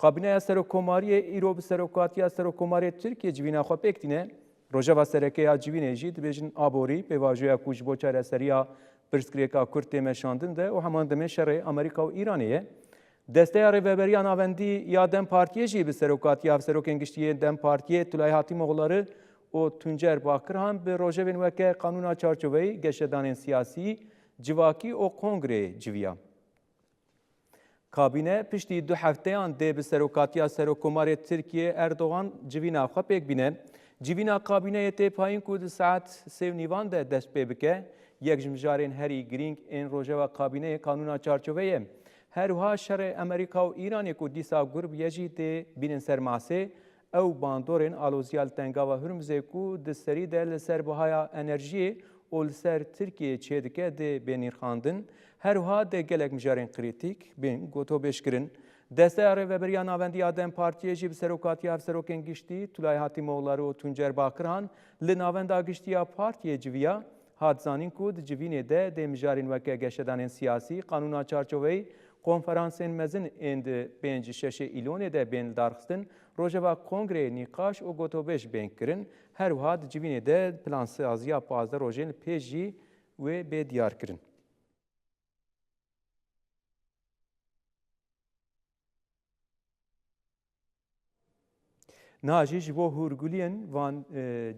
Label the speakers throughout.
Speaker 1: Kabine Serokkomariye îro bi serokatiya Serokkomariyê Tirkiye civîna xwe pêk tîne. Rojeva Serekeya civînê jî dibêjin aborî pêvajoya ku ji bo çareseriya pirsgirêka Kurd tê meşandin de û heman demê şerê Amerîka û Îranê ye. Desteya Rêveberiya Navendî ya Dem Partiyê jî bi serokatiya Serokên Giştiyê Dem Partiyê Tulay Hatîmoğulları û Tuncer Bakirhan bi rojevên weke Kanûna Çarçoveyî geşedanên siyasî, civakî û kongreyê civiya. Kabine piştî du hefteyan dê bi serokatiya Serokkomarê Tirkiye Erdogan civîna xwe pêk bîne. Civîna kabîneyê tê payîn ku di saet sêv nîvan de dest pê bike. Yek ji mijarên herî girîng ên rojeva kabîneyê Kanûna Çarçoveyê ye. Her wiha şerê Amerîka û Îranê ku dîsa gurb ye jî tê bînin ser masê, ew bandorên aloziya li tengava Hürmüzê ku di serî de li ser bihaya enerjiyê û li ser Tirkiyeyê çê dike dê benîrxandin. Her wiha dê gelek mijarên krîtîk bên gotobêjkirin. Desteya Rêveberiya Navendiya Dem Partiyê jî bi serokatiya Serokên Giştî, Tulay Hatîmoğulları û Tuncer Bakirhan li navenda giştiya partiyê civiya hat zanîn ku di civînê de dê mijarên weke geşedanên siyasî, Kanûna Çarçoveyî, konferansên mezin ên di 5-6 îlonê de bên li darxistin, rojeva kongreyê nîqaş û gotobêj bên kirin. Her wiha di civînê de plansaziya 15 rojên li pêş jî wê bê diyar kirin. Najî ji bo hûrguliyên van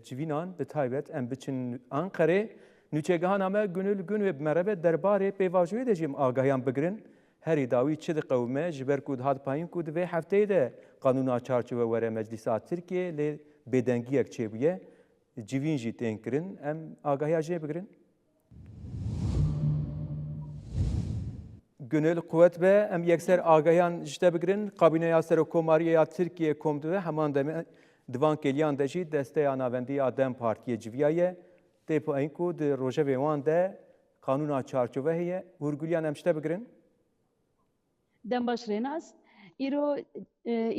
Speaker 1: civînan bi taybet em biçin Ankarê, nûçegehana me Gönül Gün ve merebe derbarê pêvajoyê de jî agahiyan bigirin. Herî dawî çi diqewime ji ber ku dihat payîn ku divê hefteyê de Kanûna Çarçove were Meclîsa Tirkiye lê bêdengiyek çêbûye. Civîn jî tên kirin. Em agahiya jê bigirin. Gönül kuvvet be em yekser agahiyan ji te bigirin. Kabîneya Serokkomariya Tirkiye komdive heman demê divan kêliyan de jî desteya Navendiya Dem Partiyê civiya ye. Tê payîn ku di rojevê wan de Kanûna Çarçove heye. Hûrguliyan em ji te bigirin.
Speaker 2: Dem baş Rênaz.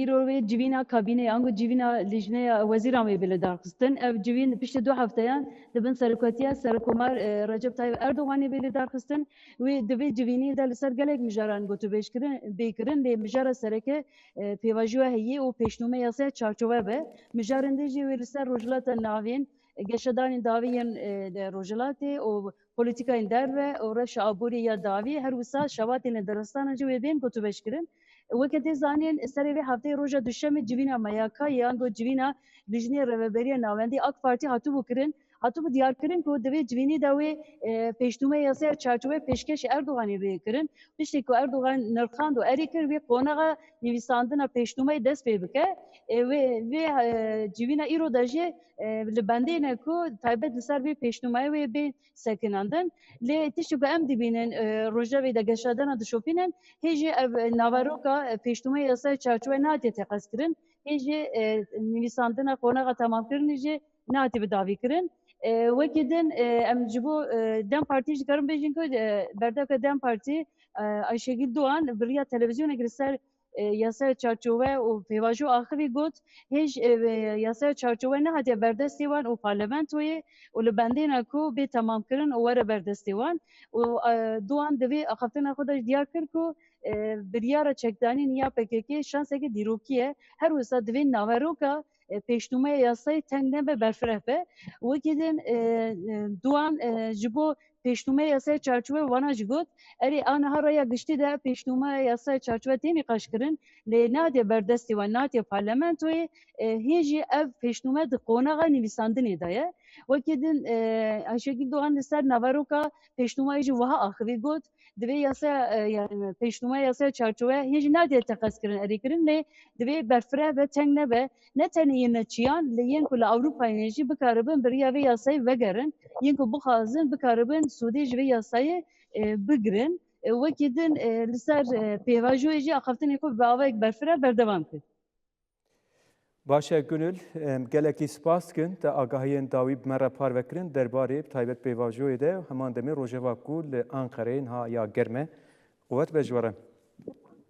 Speaker 2: Îro ve civîna kabîne ango civîna lijneya wezîran wê bile darxistin. Ev civîn piştî du hefteyan dibin serokatiya Serokkomar Recep Tayyip Erdoganê bile darxistin. Wê divê civînî de li ser gelek mijaran bêkirin lê mijara sereke pêvajoya heyê û pêşnûme yasaya çarçove be. Mijarên de jî wê li ser rojhilata navên geşedanên daviyên rojhilatê û polîtikayên derve û reşa aborî ya davî her wisa şevatên li daristanan jî wê bên gotûbêjkirin. Weke tê zanîn serê vê hefteyê roja duşemê civîna Mayakayê yan got civîna Lijnê Rêveberiya Navendî AK Parti hatibû kirin. Hatibû diyarkirin ku divê civînî de wê pêşnûme yasaya çarçove pêşkêşî Erdoganê vê kirin. Piştî ku Erdogan nirxand û erî kir vê qonaxa nivîsandina pêşnûmeyê dest pê bike. Vê civîna îro de jî li bendê ku taybet li ser vê pêşnûmeyê wê bên sekinandin. Lê tiştî ku em dibînin rojevê de geşedana dişopînin hê jî ev navaroka pêşnûme yasaya çarçove nehatiye teqeskirin. Hê jî nivîsandina qonaxa temamkirinê jî nehatiye bidavîkirin. Wekî din em ji bo Dem Partî jî dikarin bêjin ku berdevka Dem Partî Ayşegül Doğan biriya televîzyonekî li ser yasaya çarçove û pêvajo axivî got hêj yasaya çarçove nehatiye berdestê wan û parlamentoyê û li bendê ku bê temamkirin û were berdestê wan û Doğan divê axaftina xwe de diyar kir ku biryara çekdanî ya PKK şansekî dîrokî ye. Her wisa divê naveroka pêşnûmeya yasayê teng nebe berfireh be. Wekî din Doğan ji bo pêşnûmeya yasaya çarçove wana jî got erê aniha raya giştî de pêşnûmeya yasaya çarçove tê nîqaş kirin lê nehatiye berdestê wan nehatiye parlamentoyê hê jî ev pêşnûme di qonaxa nivîsandinê de ye. Wekî din Ayşegül Doğan li ser naveroka pêşnûmeyê jî wiha axivî got divê yasaya pêşnûmeya yasaya çarçove hê jî nehatiye teqeskirin erê kirin lê divê berfireh be teng nebe. Ne tenê yên neçiyan lê yên ku li Ewropayê jî bikaribin biriya vê yasayê vegerin. Yên ku bixwazin bikaribin Sûdê ji vê yasayê bigirin. Wekî din li ser pêvajoyê jî axaftinê xwe bi avayek berfireh berdewam kir.
Speaker 1: Baş e Gönül, gelekî spas dikin te agahiyên dawî bi me re parvekirin derbarê taybet pêvajoyê de heman demê rojeva ku li Ankareyê ha ya germe. Quvvet be ji we re.